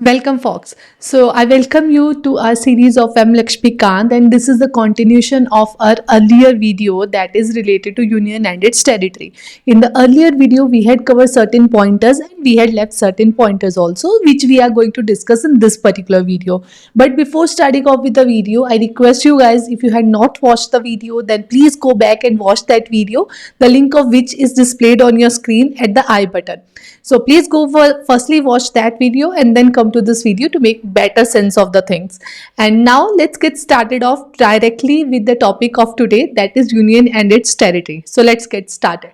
Welcome, Fox. So, I welcome you to our series of M. Lakshmikant, and this is the continuation of our earlier video that is related to Union and its territory. In the earlier video, we had covered certain pointers and we had left certain pointers also, which we are going to discuss in this particular video. But before starting off with the video, I request you guys, if you had not watched the video, then please go back and watch that video, the link of which is displayed on your screen at the I button. So please go for firstly watch that video and then come to this video to make better sense of the things. And now let's get started off directly with the topic of today, that is Union and its territory. So let's get started.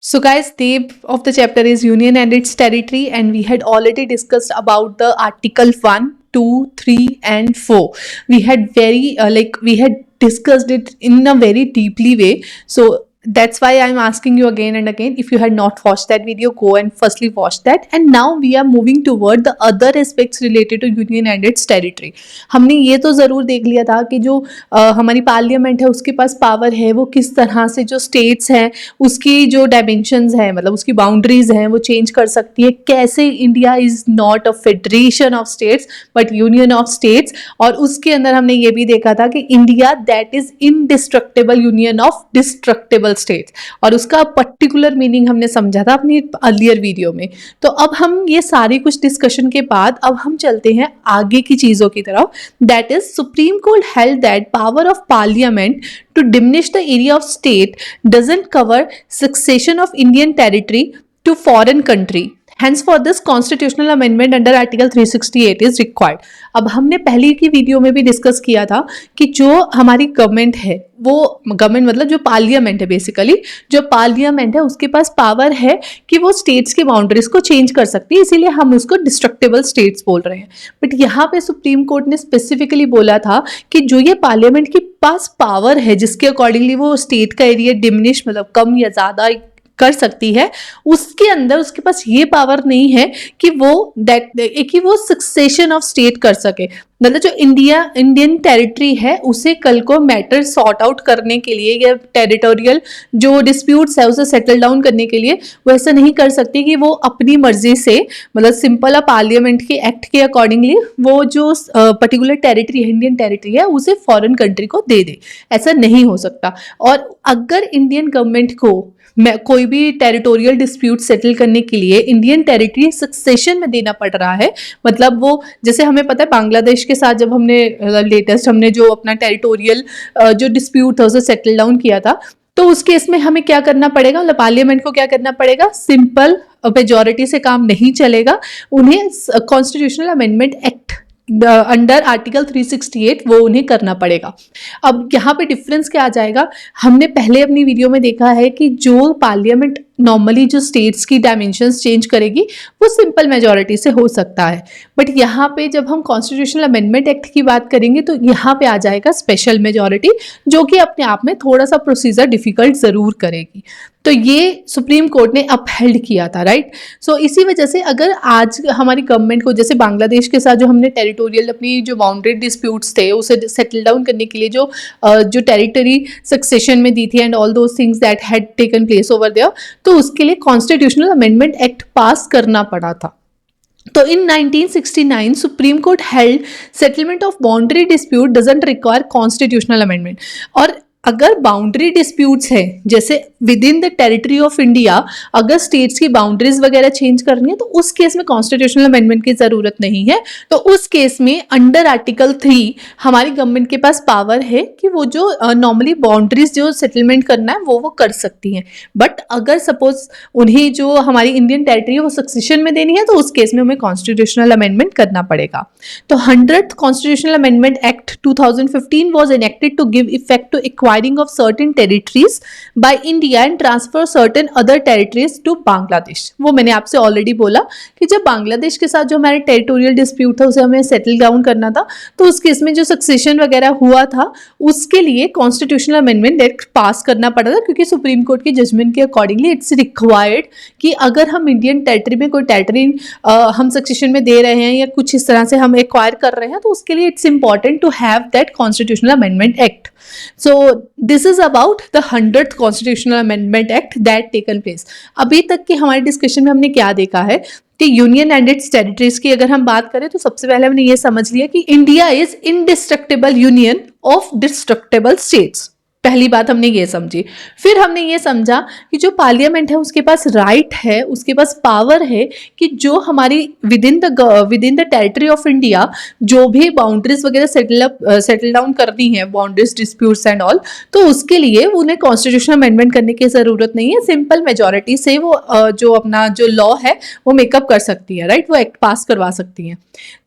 So guys, theme of the chapter is Union and its territory, and we had already discussed about the article 1, 2, 3 and 4. We had we had discussed it in a very deeply way. So that's why I'm asking you again and again, if you had not watched that video, go and firstly watch that. And now we are moving toward the other aspects related to union and its territory. हमने ये तो ज़रूर देख लिया था कि जो हमारी पार्लियामेंट है उसके पास पावर है, वो किस तरह से जो स्टेट्स हैं उसकी जो डायमेंशंस हैं, मतलब उसकी बाउंड्रीज हैं, वो चेंज कर सकती है, कैसे India is not a federation of states but union of states. और उसके अंदर हमने ये भी देखा था कि India that is indestructible union of destructible states, और उसका पर्टिकुलर मीनिंग हमने समझा था अपनी अर्लियर वीडियो में. तो अब हम ये सारी कुछ डिस्कशन के बाद अब हम चलते हैं आगे की चीज़ों की तरफ. That is supreme court held that power of parliament to diminish the area of state doesn't cover succession of Indian territory to foreign country. Hence for this constitutional amendment under Article 368 is required. अब हमने पहले की video में भी discuss किया था कि जो हमारी गवर्नमेंट है, वो गवर्नमेंट मतलब जो पार्लियामेंट है, बेसिकली जो पार्लियामेंट है उसके पास पावर है कि वो स्टेट्स की बाउंड्रीज को चेंज कर सकती है, इसीलिए हम उसको डिस्ट्रक्टेबल स्टेट्स बोल रहे हैं. बट यहाँ पे सुप्रीम कोर्ट ने स्पेसिफिकली बोला था कि जो ये पार्लियामेंट के पास पावर है जिसके अकॉर्डिंगली वो स्टेट का एरिया डिमिनिश मतलब कम या ज़्यादा कर सकती है, उसके अंदर उसके पास ये पावर नहीं है कि वो सक्सेशन ऑफ स्टेट कर सके. मतलब जो इंडियन टेरिटरी है उसे कल को मैटर सॉर्ट आउट करने के लिए या टेरिटोरियल जो डिस्प्यूट्स है उसे सेटल डाउन करने के लिए वो ऐसा नहीं कर सकती कि वो अपनी मर्जी से मतलब सिंपल पार्लियामेंट के एक्ट के अकॉर्डिंगली वो जो पर्टिकुलर टेरिटरी है, इंडियन टेरिटरी है, उसे फॉरेन कंट्री को दे दे. ऐसा नहीं हो सकता. और अगर इंडियन गवर्नमेंट को कोई भी टेरिटोरियल डिस्प्यूट सेटल करने के लिए इंडियन टेरिटरी सक्सेशन में देना पड़ रहा है, मतलब वो जैसे हमें पता है बांग्लादेश के साथ जब हमने लेटेस्ट हमने जो अपना टेरिटोरियल जो डिस्प्यूट था उसे सेटल डाउन किया था, तो उस केस में हमें क्या करना पड़ेगा, मतलब पार्लियामेंट को क्या करना पड़ेगा, सिंपल मेजॉरिटी से काम नहीं चलेगा, उन्हें constitutional amendment act under article 368 वो उन्हें करना पड़ेगा. अब यहाँ पे डिफरेंस क्या आ जाएगा, हमने पहले अपनी वीडियो में देखा है कि जो पार्लियामेंट नॉर्मली जो स्टेट्स की डायमेंशंस चेंज करेगी वो सिंपल मेजॉरिटी से हो सकता है, बट यहाँ पे जब हम कॉन्स्टिट्यूशनल अमेंडमेंट एक्ट की बात करेंगे तो यहाँ पे आ जाएगा स्पेशल मेजॉरिटी, जो कि अपने आप में थोड़ा सा प्रोसीजर डिफिकल्ट ज़रूर करेगी. तो ये सुप्रीम कोर्ट ने अपहेल्ड किया था, राइट. सो इसी वजह से अगर आज हमारी गवर्नमेंट को जैसे बांग्लादेश के साथ जो हमने टेरिटोरियल अपनी जो बाउंड्री डिस्प्यूट्स थे उसे सेटल डाउन करने के लिए जो टेरिटरी सक्सेशन में दी थी and all those things that had taken place over there, तो उसके लिए कॉन्स्टिट्यूशनल अमेंडमेंट एक्ट पास करना पड़ा था. तो इन 1969 supreme court held settlement of boundary dispute doesn't require constitutional amendment. और अगर बाउंड्री डिस्प्यूट्स है जैसे with in the territory of India, अगर स्टेट्स की बाउंड्रीज वगैरह चेंज करनी है तो उस केस में कॉन्स्टिट्यूशनल अमेंडमेंट की जरूरत नहीं है. तो उस केस में अंडर आर्टिकल 3 हमारी गवर्नमेंट के पास पावर है कि वो जो नॉर्मली बाउंड्रीज जो सेटलमेंट करना है वो कर सकती हैं. बट अगर सपोज उन्हें जो हमारी इंडियन टेरिटरी है वो सक्सेशन में देनी है तो उस केस में हमें कॉन्स्टिट्यूशनल अमेंडमेंट करना पड़ेगा. तो 100th constitutional amendment act 2015 was enacted to give effect to acquiring of certain territories by India and transfer certain other territories to Bangladesh. वो मैंने आपसे ऑलरेडी बोला कि जब बांग्लादेश के साथ जो हमारे टेरिटोरियल डिस्प्यूट था उसे हमें सेटल डाउन करना था, तो उस केस में जो सक्सेशन वगैरह हुआ था उसके लिए कॉन्स्टिट्यूशनल अमेंडमेंट एक्ट पास करना पड़ा था, क्योंकि सुप्रीम कोर्ट के जजमेंट के अकॉर्डिंगली इट्स रिक्वायर्ड कि अगर हम इंडियन टेरिटरी में कोई टेरिटरी हम सक्सेशन में दे रहे हैं या कुछ इस तरह से हम एक्वायर कर रहे हैं तो उसके लिए it's important to have that constitutional amendment act. So this is about the 100th constitutional amendment act that taken place. अभी तक के हमारे डिस्कशन में हमने क्या देखा है कि यूनियन एंड इट्स टेरिटरीज की अगर हम बात करें तो सबसे पहले हमने ये समझ लिया कि India is indestructible union of destructible states. पहली बात हमने ये समझी। फिर हमने ये समझा कि जो पार्लियामेंट है उसके पास राइट है, उसके पास पावर है कि जो हमारी with in the territory of India जो भी बाउंड्रीज वगैरह सेटल डाउन करनी है, बाउंड्रीज डिस्प्यूट्स एंड ऑल, तो उसके लिए उन्हें कॉन्स्टिट्यूशनल अमेंडमेंट करने की जरूरत नहीं है। सिंपल मेजोरिटी से वो जो अपना जो लॉ है वो मेकअप कर सकती है, राइट, वो एक्ट पास करवा सकती है।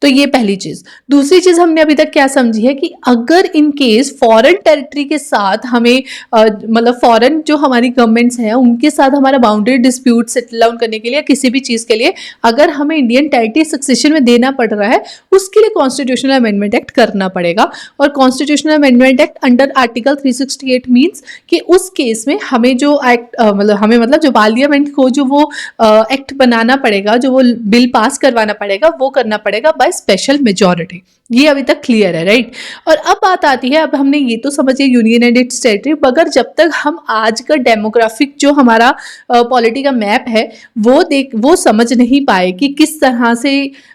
तो ये पहली चीज। दूसरी चीज हमने अभी तक क्या समझी है कि अगर इन केस फॉरेन टेरिटरी के साथ हमें मतलब फॉरेन जो हमारी गवर्नमेंट्स हैं उनके साथ हमारा बाउंड्री डिस्प्यूट सेटल डाउन करने के लिए, किसी भी चीज के लिए अगर हमें इंडियन टेरिटरी सक्सेशन में देना पड़ रहा है, उसके लिए कॉन्स्टिट्यूशनल अमेंडमेंट एक्ट करना पड़ेगा। और constitutional amendment act under article 368 means कि उस केस में हमें जो एक्ट मतलब जो पार्लियामेंट को जो वो एक्ट बनाना पड़ेगा, जो वो बिल पास करवाना पड़ेगा, वो करना पड़ेगा बाय स्पेशल मेजॉरिटी। ये अभी तक क्लियर है, राइट। और अब बात आती है, अब हमने ये तो समझे यूनियन एंड इट्स टेरिटरी, मगर जब तक हम आज का डेमोग्राफिक जो हमारा पॉलिटी का मैप है वो समझ नहीं पाए कि किस तरह से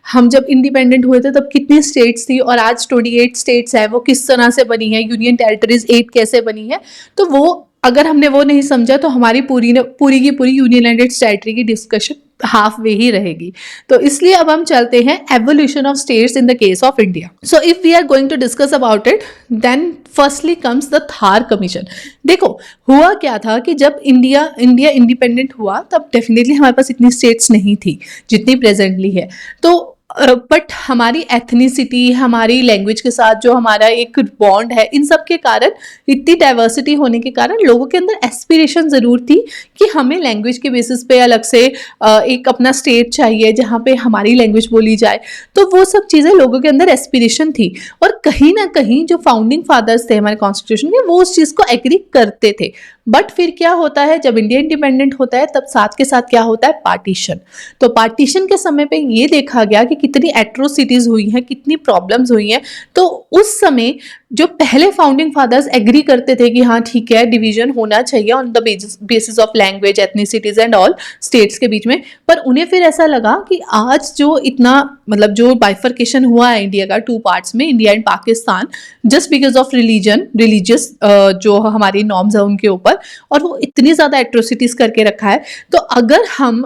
हम जब इंडिपेंडेंट हुए थे तब कितनी स्टेट्स थी और आज 28 स्टेट्स है, वो किस तरह से बनी है, यूनियन टेरिटरीज 8 कैसे बनी है, तो वो अगर हमने वो नहीं समझा तो हमारी पूरी की पूरी यूनियन एंड इट्स टेरिटरी की डिस्कशन हाफ वे ही रहेगी। तो इसलिए अब हम चलते हैं evolution of states in the case of India. So if we are going to discuss about it, then firstly comes the Dhar commission. देखो हुआ क्या था कि जब इंडिया इंडिपेंडेंट हुआ तब डेफिनेटली हमारे पास इतनी स्टेट्स नहीं थी जितनी प्रेजेंटली है। तो बट हमारी एथनिसिटी, हमारी लैंग्वेज के साथ जो हमारा एक बॉन्ड है, इन सब के कारण, इतनी डाइवर्सिटी होने के कारण लोगों के अंदर एस्पिरेशन ज़रूर थी कि हमें लैंग्वेज के बेसिस पे अलग से एक अपना स्टेट चाहिए जहाँ पे हमारी लैंग्वेज बोली जाए। तो वो सब चीज़ें लोगों के अंदर एस्पिरेशन थी और कहीं ना कहीं जो फाउंडिंग फादर्स थे हमारे कॉन्स्टिट्यूशन के, वो उस चीज़ को एग्री करते थे। बट फिर क्या होता है, जब इंडिया इंडिपेंडेंट होता है तब साथ के साथ क्या होता है, पार्टीशन। तो पार्टीशन के समय पे ये देखा गया कि कितनी एट्रोसिटीज हुई हैं, कितनी प्रॉब्लम्स हुई हैं। तो उस समय जो पहले फाउंडिंग फादर्स एग्री करते थे कि हाँ ठीक है, डिवीजन होना चाहिए on the basis of language, ethnicities and all states के बीच में, पर उन्हें फिर ऐसा लगा कि आज जो इतना मतलब जो बाइफर्केशन हुआ है इंडिया का 2 पार्ट्स में, India and Pakistan, just because of religious जो हमारी नॉर्म्स है उनके ऊपर, और वो इतनी ज़्यादा एट्रोसिटीज करके रखा है। तो अगर हम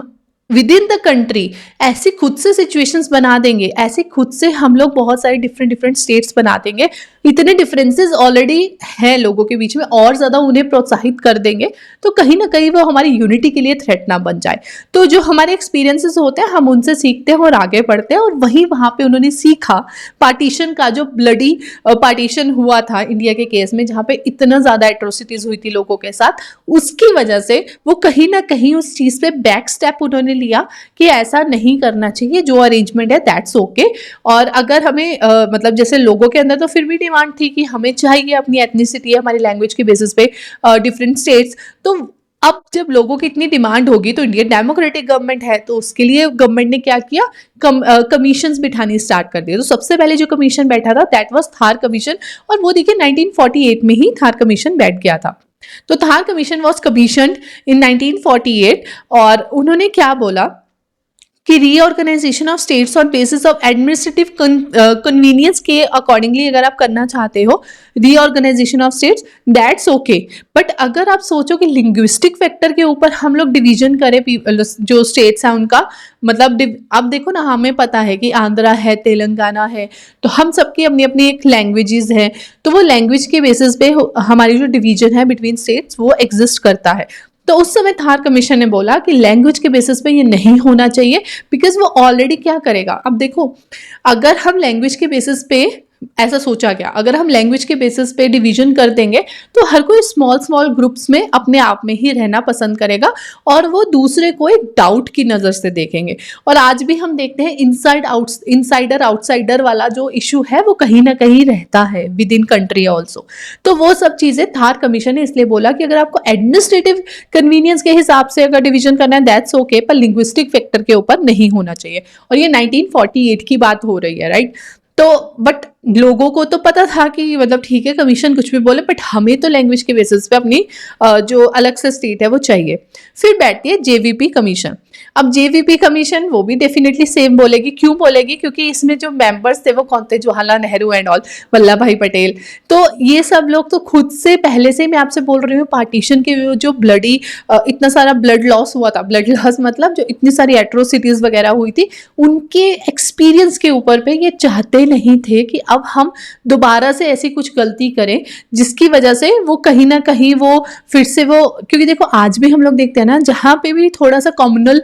विद इन द कंट्री ऐसी खुद से सिचुएशंस बना देंगे, ऐसे खुद से हम लोग बहुत सारे डिफरेंट स्टेट्स बना देंगे, इतने डिफरेंसेस ऑलरेडी हैं लोगों के बीच में, और ज़्यादा उन्हें प्रोत्साहित कर देंगे, तो कहीं ना कहीं वो हमारी यूनिटी के लिए थ्रेट ना बन जाए। तो जो हमारे एक्सपीरियंसेस होते हैं हम उनसे सीखते हैं और आगे बढ़ते हैं, और वहाँ पे उन्होंने सीखा पार्टीशन का, जो ब्लडी पार्टीशन हुआ था इंडिया के केस में, जहाँ पे इतना ज़्यादा एट्रोसिटीज हुई थी लोगों के साथ, उसकी वजह से वो कहीं ना कहीं उस चीज़ पे बैक स्टेप उन्होंने लिया कि ऐसा नहीं करना चाहिए, जो अरेंजमेंट है दैट्स ओके। और अगर हमें मतलब जैसे लोगों के अंदर तो फिर भी डिमांड थी कि हमें चाहिए अपनी एथनिसिटी, हमारी लैंग्वेज के बेसिस पे डिफरेंट स्टेट्स। तो अब जब लोगों की इतनी डिमांड होगी, तो इंडियन डेमोक्रेटिक गवर्नमेंट है, तो उसके लिए गवर्नमेंट ने क्या किया, कमीशंस बिठानी स्टार्ट कर दिए। तो सबसे पहले जो कमीशन बैठा था दैट वाज थार कमीशन, और वो देखिए 1948 में ही थार कमीशन बैठ गया था। तो Dhar commission was commissioned in 1948, और उन्होंने क्या बोला कि reorganisation of states on basis of administrative convenience के अकॉर्डिंगली अगर आप करना चाहते हो reorganisation of states, that's okay. But अगर आप सोचो कि लिंग्विस्टिक फैक्टर के ऊपर हम लोग डिवीजन करें जो स्टेट्स हैं उनका, मतलब अब देखो ना, हमें पता है कि आंध्रा है, तेलंगाना है, तो हम सबकी अपनी अपनी एक लैंग्वेजेस है, तो वो लैंग्वेज के बेसिस पे हमारी जो डिवीजन है बिटवीन स्टेट्स वो एग्जिस्ट करता है। तो उस समय थार कमीशन ने बोला कि लैंग्वेज के बेसिस पे ये नहीं होना चाहिए, बिकॉज वो ऑलरेडी क्या करेगा। अब देखो, अगर हम लैंग्वेज के बेसिस पे ऐसा सोचा गया, अगर हम लैंग्वेज के बेसिस पे डिवीजन कर देंगे तो हर कोई स्मॉल ग्रुप्स में अपने आप में ही रहना पसंद करेगा, और वो दूसरे को एक डाउट की नज़र से देखेंगे। और आज भी हम देखते हैं इनसाइडर आउटसाइडर वाला जो इशू है वो कहीं ना कहीं रहता है विद इन कंट्री ऑल्सो। तो वो सब चीज़ें थार कमीशन ने इसलिए बोला कि अगर आपको एडमिनिस्ट्रेटिव कन्वीनियंस के हिसाब से अगर डिवीजन करना है दैट्स ओके, पर लिंग्विस्टिक फैक्टर के ऊपर नहीं होना चाहिए। और ये 1948 की बात हो रही है, राइट। तो बट लोगों को तो पता था कि मतलब ठीक है कमीशन कुछ भी बोले, बट हमें तो लैंग्वेज के बेसिस पे अपनी जो अलग से स्टेट है वो चाहिए। फिर बैठती है जेवीपी कमीशन। अब जेवीपी कमीशन वो भी डेफिनेटली सेम बोलेगी। क्यों बोलेगी? क्योंकि इसमें जो मेंबर्स थे वो कौन थे? जवाहरलाल नेहरू एंड ऑल, वल्लभ भाई पटेल। तो ये सब लोग तो खुद से पहले से मैं आपसे बोल रही हूँ, पार्टीशन के जो ब्लडी इतना सारा ब्लड लॉस हुआ था, ब्लड लॉस मतलब जो इतनी सारी एट्रोसिटीज वगैरह हुई थी, उनके एक्सपीरियंस के ऊपर पे ये चाहते नहीं थे कि अब हम दोबारा से ऐसी कुछ गलती करें जिसकी वजह से वो कहीं ना कहीं वो फिर से वो, क्योंकि देखो आज भी हम लोग देखते हैं ना, जहाँ पे भी थोड़ा सा कम्युनल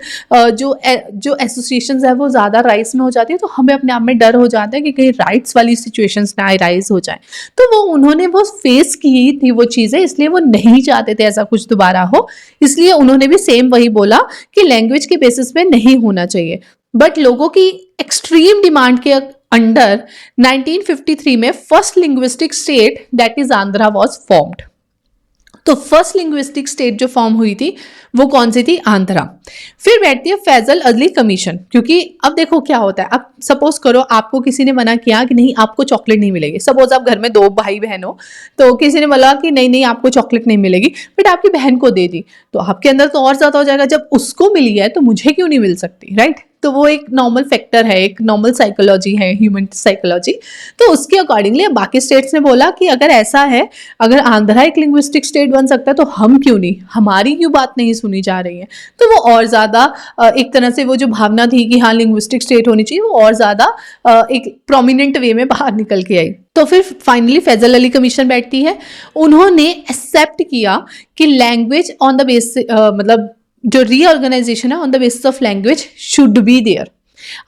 जो एसोसिएशंस है वो ज़्यादा राइस में हो जाती है, तो हमें अपने आप में डर हो जाता है कि कहीं राइट्स वाली सिचुएशंस ना राइज हो जाए। तो वो उन्होंने वो फेस की थी वो चीज़ें, इसलिए वो नहीं चाहते थे ऐसा कुछ दोबारा हो, इसलिए उन्होंने भी सेम वही बोला कि लैंग्वेज के बेसिस पे नहीं होना चाहिए। बट लोगों की एक्सट्रीम डिमांड के अंडर 1953 में first linguistic state that is Andhra was formed. तो फर्स्ट लिंग्विस्टिक स्टेट जो फॉर्म हुई थी वो कौन सी थी? आंध्रा। फिर बैठती है फैजल अली कमीशन। क्योंकि अब देखो क्या होता है, अब सपोज करो आपको किसी ने मना किया कि नहीं आपको चॉकलेट नहीं मिलेगी। सपोज आप घर में 2 भाई बहन हो, तो किसी ने बोला कि नहीं नहीं आपको चॉकलेट नहीं मिलेगी, बट आपकी बहन को दे दी, तो आपके अंदर तो और ज्यादा हो जाएगा, जब उसको मिली है तो मुझे क्यों नहीं मिल सकती, राइट? तो वो एक नॉर्मल फैक्टर है, एक नॉर्मल साइकोलॉजी है, ह्यूमन साइकोलॉजी। तो उसके अकॉर्डिंगली बाकी स्टेट्स ने बोला कि अगर ऐसा है, अगर आंध्रा एक लिंग्विस्टिक स्टेट बन सकता है तो हम क्यों नहीं, हमारी क्यों बात नहीं सुनी जा रही है। तो वो और ज्यादा एक तरह से वो जो भावना थी कि हाँ लिंग्विस्टिक स्टेट होनी चाहिए, वो और ज्यादा एक प्रोमिनेंट वे में बाहर निकल के आई। तो फिर फाइनली फैजल अली कमीशन बैठती है। उन्होंने एक्सेप्ट किया कि लैंग्वेज ऑन द बेस मतलब जो रीऑर्गेनाइजेशन है on the basis of language should be there.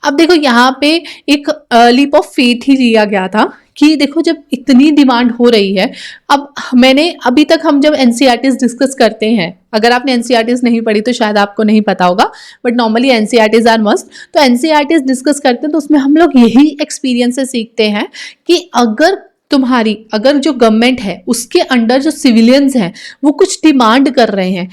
अब देखो यहाँ पे एक लीप ऑफ फेथ ही लिया गया था कि देखो जब इतनी डिमांड हो रही है, अब मैंने अभी तक हम जब एनसीईआरटीज डिस्कस करते हैं, अगर आपने एनसीईआरटीज नहीं पढ़ी तो शायद आपको नहीं पता होगा, but normally NCERTs are must. तो एनसीईआरटीज डिस्कस करते हैं तो उसमें हम लोग यही एक्सपीरियंस से सीखते हैं कि अगर जो गवर्नमेंट है उसके अंडर जो सिविलियंस हैं वो कुछ डिमांड कर रहे हैं,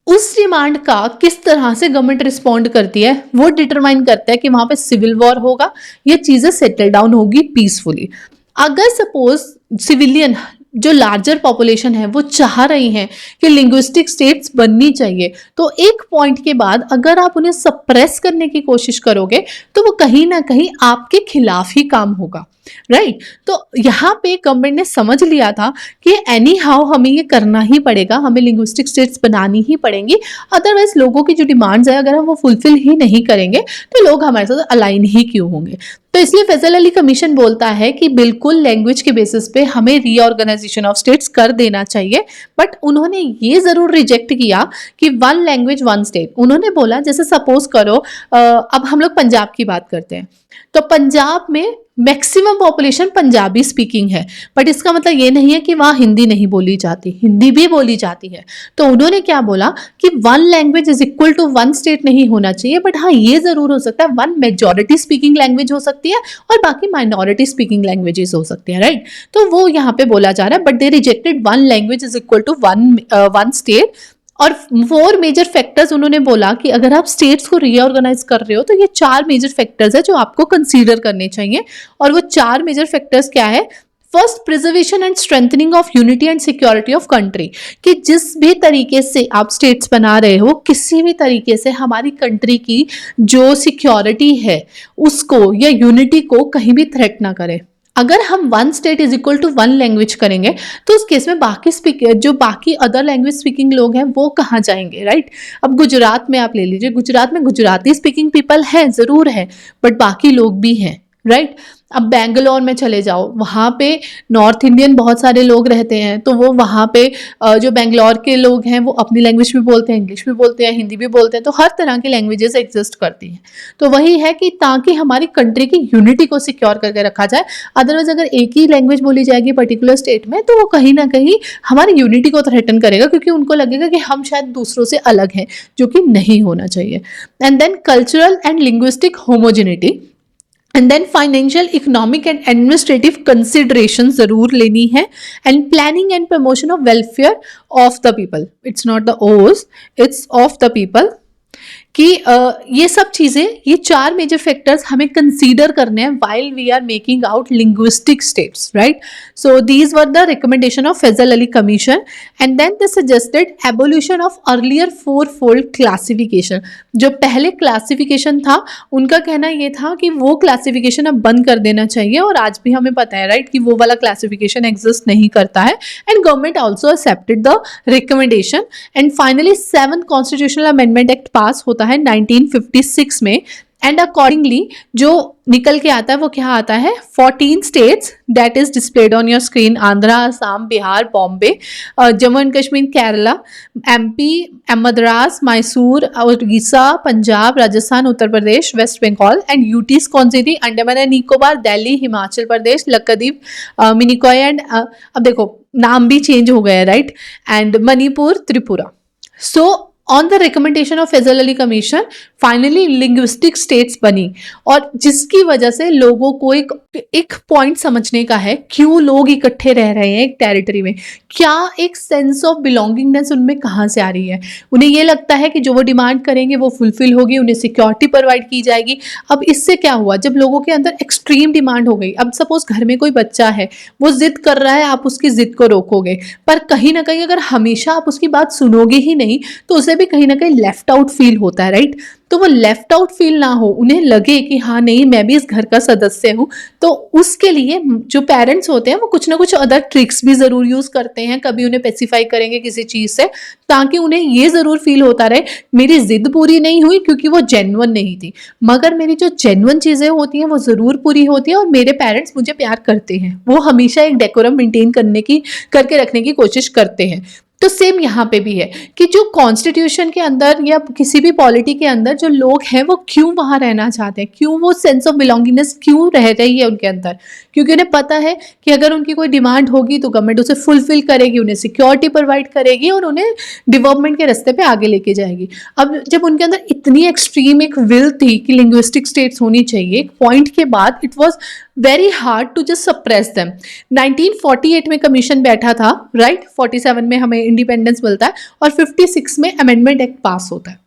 उस डिमांड का किस तरह से गवर्नमेंट रिस्पॉन्ड करती है वो डिटरमाइन करता है कि वहां पे सिविल वॉर होगा या चीजें सेटल डाउन होगी पीसफुली। अगर सपोज सिविलियन जो लार्जर पॉपुलेशन है वो चाह रही हैं कि लिंग्विस्टिक स्टेट्स बननी चाहिए, तो एक पॉइंट के बाद अगर आप उन्हें सप्रेस करने की कोशिश करोगे तो वो कहीं ना कहीं आपके खिलाफ ही काम होगा, राइट? तो यहाँ पे गवर्नमेंट ने समझ लिया था कि एनी हाउ हमें ये करना ही पड़ेगा, हमें लिंग्विस्टिक स्टेट्स बनानी ही पड़ेंगी, अदरवाइज लोगों की जो डिमांड्स है अगर हम वो फुलफिल ही नहीं करेंगे तो लोग हमारे साथ अलाइन ही क्यों होंगे। तो इसलिए फैजल अली कमीशन बोलता है कि बिल्कुल लैंग्वेज के बेसिस पे हमें रीऑर्गेनाइजेशन ऑफ स्टेट्स कर देना चाहिए, बट उन्होंने ये जरूर रिजेक्ट किया कि 1 लैंग्वेज 1 स्टेट। उन्होंने बोला जैसे सपोज करो अब हम लोग पंजाब की बात करते हैं, तो पंजाब में मैक्सिमम पॉपुलेशन पंजाबी स्पीकिंग है, बट इसका मतलब ये नहीं है कि वहाँ हिंदी नहीं बोली जाती, हिंदी भी बोली जाती है। तो उन्होंने क्या बोला कि 1 language is equal to 1 state नहीं होना चाहिए, बट हाँ ये जरूर हो सकता है 1 मेजॉरिटी स्पीकिंग लैंग्वेज हो सकती है और बाकी माइनॉरिटी स्पीकिंग लैंग्वेजेस हो सकती है, राइट? तो वो यहाँ पे बोला जा रहा है, but they rejected 1 language is equal to 1 state. और 4 मेजर फैक्टर्स उन्होंने बोला कि अगर आप स्टेट्स को रीऑर्गेनाइज कर रहे हो तो ये 4 मेजर फैक्टर्स है जो आपको कंसीडर करने चाहिए। और वो 4 मेजर फैक्टर्स क्या है? First, preservation and strengthening of unity and security of country, कि जिस भी तरीके से आप स्टेट्स बना रहे हो किसी भी तरीके से हमारी कंट्री की जो सिक्योरिटी है उसको या यूनिटी को कहीं भी थ्रेट ना करे। अगर हम 1 state is equal to 1 language करेंगे तो उस केस में बाकी अदर लैंग्वेज स्पीकिंग लोग हैं वो कहाँ जाएंगे, राइट? अब गुजरात में आप ले लीजिए, गुजरात में गुजराती स्पीकिंग पीपल हैं, जरूर है, बट बाकी लोग भी हैं, राइट? अब बेंगलोर में चले जाओ, वहाँ पे नॉर्थ इंडियन बहुत सारे लोग रहते हैं, तो वो वहाँ पे जो बेंगलोर के लोग हैं वो अपनी लैंग्वेज भी बोलते हैं, इंग्लिश भी बोलते हैं, हिंदी भी बोलते हैं, तो हर तरह की लैंग्वेजेस एग्जिस्ट करती हैं। तो वही है कि ताकि हमारी कंट्री की यूनिटी को सिक्योर करके रखा जाए। अदरवाइज अगर एक ही लैंग्वेज बोली जाएगी पर्टिकुलर स्टेट में तो वो कहीं ना कहीं हमारी यूनिटी को थ्रेटन करेगा, क्योंकि उनको लगेगा कि हम शायद दूसरों से अलग हैं, जो कि नहीं होना चाहिए। And then cultural and linguistic homogeneity, and then financial, economic and administrative consideration जरूर लेनी है, and planning and promotion of welfare of the people, it's not the ओज, इट्स ऑफ द पीपल, कि ये सब चीजें, ये 4 मेजर फैक्टर्स हमें कंसीडर करने हैं while we are making out linguistic states, right? So these were the recommendation of Fazal Ali commission and then they suggested evolution of earlier 4-fold classification. जो पहले क्लासिफिकेशन था उनका कहना ये था कि वो क्लासिफिकेशन अब बंद कर देना चाहिए, और आज भी हमें पता है, राइट, कि वो वाला क्लासिफिकेशन एग्जिस्ट नहीं करता है, and government also accepted the recommendation. And finally 7th constitutional amendment act पास होता है 1956 में, एंड अकॉर्डिंगली जो निकल के आता है वो क्या आता है, 14 states that is displayed on your screen, Andhra, Assam, Bihar, Bombay, Jammu and Kashmir, Kerala, MP, Madras, Mysore, Orissa, Punjab, Rajasthan, Uttar Pradesh, West Bengal, and UTs कौन सी थी, अंडमान एंड निकोबार, दिल्ली, हिमाचल प्रदेश, लक्षद्वीप, मिनिकॉय एंड अब देखो नाम भी चेंज हो गया है, right, and Manipur, Tripura. So on the recommendation of Fazal Ali commission finally linguistic states बनी, और जिसकी वजह से लोगों को एक पॉइंट समझने का है, क्यों लोग इकट्ठे रह रहे हैं एक टेरिटरी में, क्या एक सेंस ऑफ बिलोंगिंगनेस उनमें कहाँ से आ रही है। उन्हें ये लगता है कि जो वो डिमांड करेंगे वो फुलफिल होगी, उन्हें सिक्योरिटी प्रोवाइड की जाएगी। अब इससे क्या हुआ, जब लोगों के अंदर एक्सट्रीम डिमांड हो गई, अब सपोज घर में कोई बच्चा है, वो जिद कर रहा है, आप उसकी जिद को रोकोगे, पर कहीं ना कहीं अगर हमेशा आप उसकी बात सुनोगे ही नहीं तो उसे भी कहीं ना कहीं लेफ्ट आउट फील होता है, राइट? तो वो लेफ्ट आउट फील ना हो, उन्हें लगे कि हाँ नहीं मैं भी इस घर का सदस्य हूँ, तो उसके लिए जो पेरेंट्स होते हैं वो कुछ ना कुछ अदर ट्रिक्स भी जरूर यूज करते हैं। कभी उन्हें पेसिफाई करेंगे किसी चीज से, ताकि उन्हें ये जरूर फील होता रहे मेरी जिद पूरी नहीं हुई क्योंकि वो जेन्युइन नहीं थी, मगर मेरी जो जेन्युइन चीजें होती हैं वो जरूर पूरी होती है, और मेरे पेरेंट्स मुझे प्यार करते हैं। वो हमेशा एक डेकोरम मेंटेन करके रखने की कोशिश करते हैं। तो सेम यहाँ पे भी है कि जो कॉन्स्टिट्यूशन के अंदर या किसी भी पॉलिटी के अंदर जो लोग हैं वो क्यों वहां रहना चाहते हैं, क्यों वो सेंस ऑफ बिलोंगिंगनेस क्यों रह रही है उनके अंदर, क्योंकि उन्हें पता है कि अगर उनकी कोई डिमांड होगी तो गवर्नमेंट उसे फुलफिल करेगी, उन्हें सिक्योरिटी प्रोवाइड करेगी और उन्हें डेवलपमेंट के रास्ते पे आगे लेके जाएगी। अब जब उनके अंदर इतनी एक्सट्रीम एक विल थी कि लिंग्विस्टिक स्टेट्स होनी चाहिए, एक पॉइंट के बाद it was very hard to just suppress them. 1948 में कमीशन बैठा था, राइट? 47 में हमें इंडिपेंडेंस मिलता है और 56 में अमेंडमेंट एक्ट पास होता है।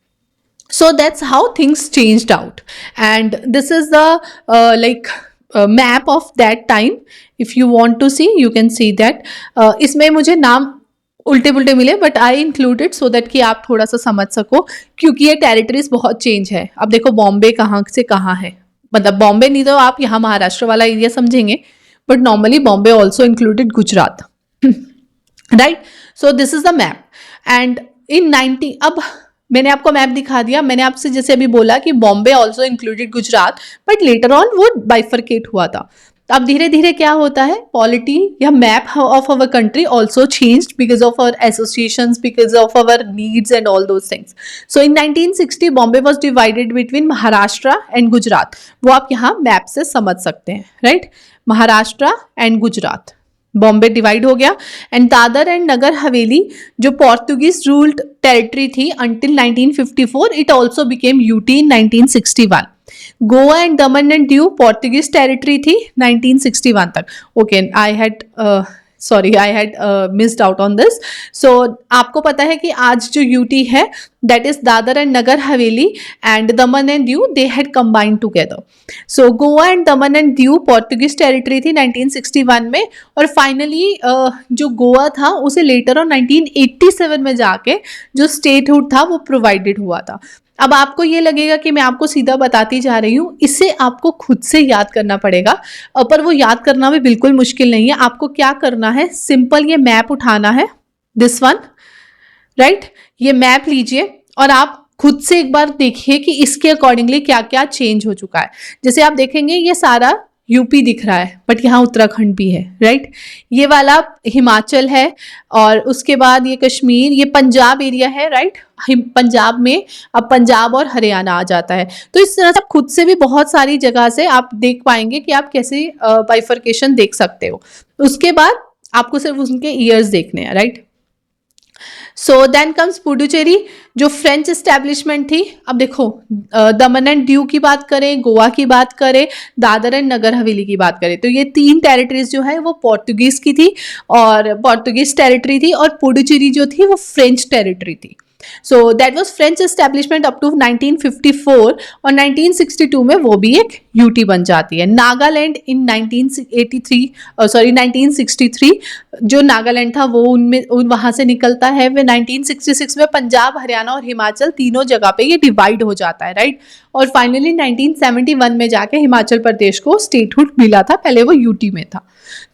So that's how things changed out, and this is the map of that time. If you want to see, you can see that. इसमें मुझे नाम उल्टे पुल्टे मिले, but I included so that कि आप थोड़ा सा समझ सको, क्योंकि ये टेरिटरीज बहुत चेंज है। अब देखो बॉम्बे कहाँ से कहाँ है, मतलब बॉम्बे नहीं तो आप यहाँ महाराष्ट्र वाला एरिया समझेंगे, but normally Bombay also included Gujarat, right? So this is the map, and in 90 अब मैंने आपको मैप दिखा दिया। मैंने आपसे जैसे अभी बोला कि Bombay also included Gujarat, but later on वो बाइफरकेट हुआ था। अब धीरे धीरे क्या होता है, पॉलिटी या map of our country also changed because of our associations, because of our needs and all those things. So in 1960 Bombay was divided between Maharashtra and Gujarat. वो आप यहाँ मैप से समझ सकते हैं, right? Maharashtra and Gujarat, Bombay divide हो गया। एंड दादर एंड नगर हवेली जो पोर्तुगीज रूल्ड टेरिटरी थी until 1954, it also became UT in 1961। Goa and Daman and Diu Portuguese territory थी 1961 तक। Okay, I had missed out on this. So आपको पता है कि आज जो यूटी है that is Dadra and Nagar Haveli and Daman and Diu, they had combined together. So Goa and Daman and Diu Portuguese territory थी 1961 में, और फाइनली जो गोवा था उसे लेटर ऑन 1987 में जाके जो स्टेटहुड था वो प्रोवाइडेड हुआ था। अब आपको ये लगेगा कि मैं आपको सीधा बताती जा रही हूँ, इसे आपको खुद से याद करना पड़ेगा, पर वो याद करना भी बिल्कुल मुश्किल नहीं है। आपको क्या करना है, सिंपल ये मैप उठाना है, दिस वन, राइट? ये मैप लीजिए और आप खुद से एक बार देखिए कि इसके अकॉर्डिंगली क्या क्या चेंज हो चुका है। जैसे आप देखेंगे ये सारा यूपी दिख रहा है, बट यहाँ उत्तराखंड भी है, राइट? ये वाला हिमाचल है, और उसके बाद ये कश्मीर, ये पंजाब एरिया है, राइट? पंजाब में अब पंजाब और हरियाणा आ जाता है। तो इस तरह से आप खुद से भी बहुत सारी जगह से आप देख पाएंगे कि आप कैसे बाइफरकेशन देख सकते हो। उसके बाद आपको सिर्फ उनके ईयर्स देखने हैं, right? So then comes Puducherry जो फ्रेंच एस्टेब्लिशमेंट थी। अब देखो दमन एंड दीव की बात करें, गोवा की बात करें, दादर एंड नगर हवेली की बात करें, तो ये 3 टेरिटरीज जो है वो पोर्तुगीज की थी और पोर्तुगीज टेरिटरी थी, और पुडुचेरी जो थी वो फ्रेंच टेरिटरी थी। So that was French establishment up to 1954 और 1962 में वो भी एक यूटी बन जाती है। नागालैंड इन 1963 जो नागालैंड था वो वहां से निकलता है। वे 1966 में पंजाब, हरियाणा और हिमाचल तीनों जगह पे ये डिवाइड हो जाता है, राइट। और फाइनली 1971 में जाके हिमाचल प्रदेश को स्टेटहुड मिला था, पहले वो यूटी में था।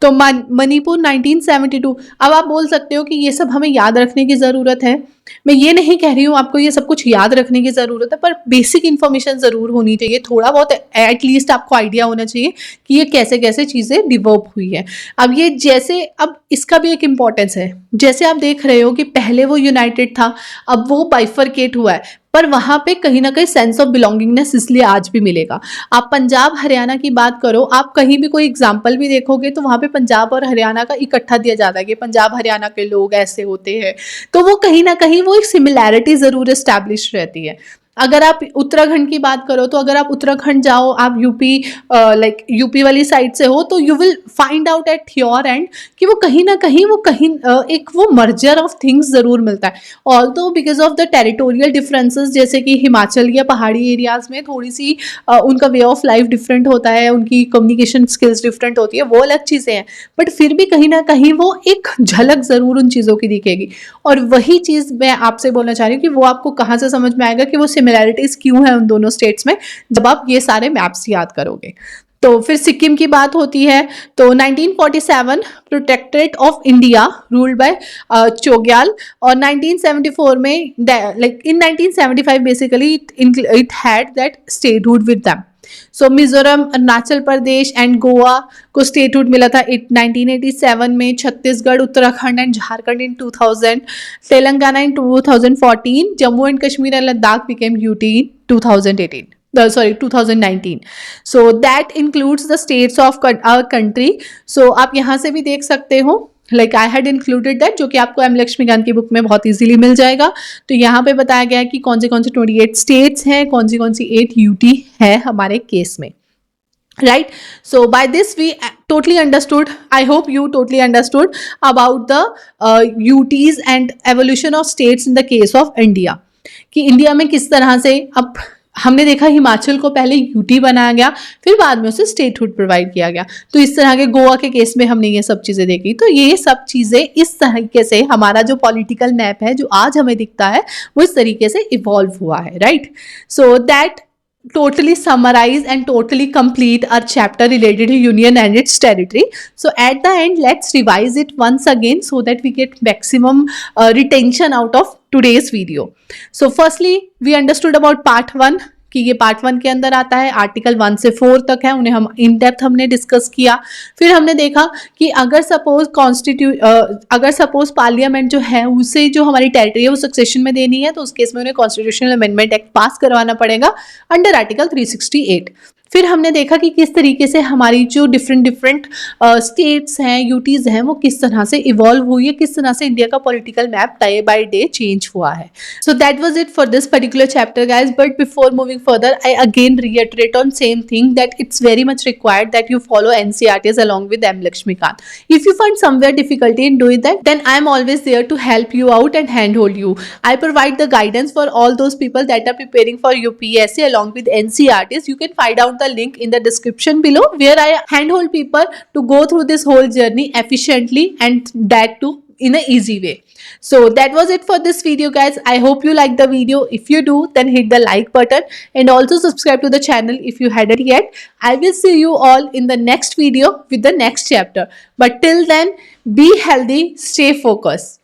तो मणिपुर 1972। अब आप बोल सकते हो कि ये सब हमें याद रखने की ज़रूरत है। मैं ये नहीं कह रही हूँ आपको ये सब कुछ याद रखने की ज़रूरत है, पर बेसिक इन्फॉर्मेशन ज़रूर होनी चाहिए, थोड़ा बहुत एटलीस्ट आपको आइडिया होना चाहिए कि ये कैसे कैसे चीज़ें डिवेलप हुई है। अब ये जैसे, अब इसका भी एक इम्पॉर्टेंस है, जैसे आप देख रहे हो कि पहले वो यूनाइटेड था, अब वो बाइफरकेट हुआ है, पर वहां पे कहीं ना कहीं सेंस ऑफ बिलोंगिंगनेस इसलिए आज भी मिलेगा। आप पंजाब हरियाणा की बात करो, आप कहीं भी कोई एग्जाम्पल भी देखोगे तो वहां पे पंजाब और हरियाणा का इकट्ठा दिया जाता है कि पंजाब हरियाणा के लोग ऐसे होते हैं, तो वो कहीं ना कहीं वो एक सिमिलैरिटी जरूर एस्टैब्लिश रहती है। अगर आप उत्तराखंड की बात करो तो अगर आप उत्तराखंड जाओ, आप यूपी यूपी वाली साइड से हो, तो you will find out at your and कि वो कहीं ना कहीं एक वो मर्जर ऑफ थिंग्स जरूर मिलता है। Although because of the territorial differences, जैसे कि हिमाचल या पहाड़ी एरियाज में थोड़ी सी उनका वे ऑफ लाइफ डिफरेंट होता है, उनकी कम्युनिकेशन स्किल्स डिफरेंट होती है, वो अलग चीज़ें हैं, बट फिर भी कहीं ना कहीं वो एक झलक ज़रूर उन चीज़ों की दिखेगी। और वही चीज़ मैं आपसे बोलना चाह रही हूँ कि वो आपको कहाँ से समझ में आएगा कि वो सिमिलैरिटीज़ क्यों है उन दोनों स्टेट्स में, जब आप ये सारे मैप्स याद करोगे। तो फिर सिक्किम की बात होती है तो 1947 protectorate of India ruled by Chogyal, और 1974 में like in 1975 basically it had that statehood with them. So Mizoram, Arunachal Pradesh and Goa को स्टेटहुड मिला था 1987 में, Chhattisgarh, Uttarakhand and Jharkhand in 2000, Telangana in 2014, Jammu and Kashmir and Ladakh became UT in 2018. 2019. So that includes the states of our country. So आप यहाँ से भी देख सकते हो, like I had included that, जो कि आपको एम लक्ष्मीकांत की बुक में बहुत इजीली मिल जाएगा। तो यहाँ पे बताया गया है कि कौन से 28 स्टेट्स हैं, कौन सी 8 यूटी है हमारे केस में, right? So by this we totally understood, I hope you totally understood about the UTs and evolution of states in the case of India, कि इंडिया में किस तरह से, अब हमने देखा हिमाचल को पहले यूटी बनाया गया, फिर बाद में उसे स्टेटहुड प्रोवाइड किया गया। तो इस तरह के गोवा के केस में हमने ये सब चीज़ें देखी। तो ये सब चीज़ें इस तरीके से हमारा जो पॉलिटिकल मैप है जो आज हमें दिखता है वो इस तरीके से इवॉल्व हुआ है, right? So that totally summarize and totally complete our chapter related to union and its territory. So at the end, let's revise it once again so that we get maximum retention out of today's video. So firstly, we understood about part 1 कि ये part 1 के अंदर आता है, article 1 से 4 तक है, उन्हें हम इन डेप्थ हमने डिस्कस किया। फिर हमने देखा कि अगर सपोज पार्लियामेंट जो है उसे जो हमारी टेरिटरी है वो सक्सेशन में देनी है, तो उस केस में उन्हें कॉन्स्टिट्यूशनल अमेंडमेंट एक्ट पास करवाना पड़ेगा अंडर आर्टिकल 368। फिर हमने देखा कि किस तरीके से हमारी जो डिफरेंट स्टेट्स हैं, यूटीज़ हैं, वो किस तरह से इवॉल्व हुई है, किस तरह से इंडिया का political map day by day change हुआ है। सो that was it for this particular chapter guys, but before moving further I again reiterate on same thing that it's very much required that you follow NCERTs along with M. Lakshmikant. If you find somewhere difficulty in doing that, then I am always there to help you out and handhold you. I provide the guidance for all those people that are preparing for UPSC along with NCERTs. You can find out the link in the description below where I handhold people to go through this whole journey efficiently and that too in an easy way. So that was it for this video guys. I hope you like the video. If you do, then hit the like button and also subscribe to the channel if you hadn't yet. I will see you all in the next video with the next chapter. But till then, be healthy, stay focused.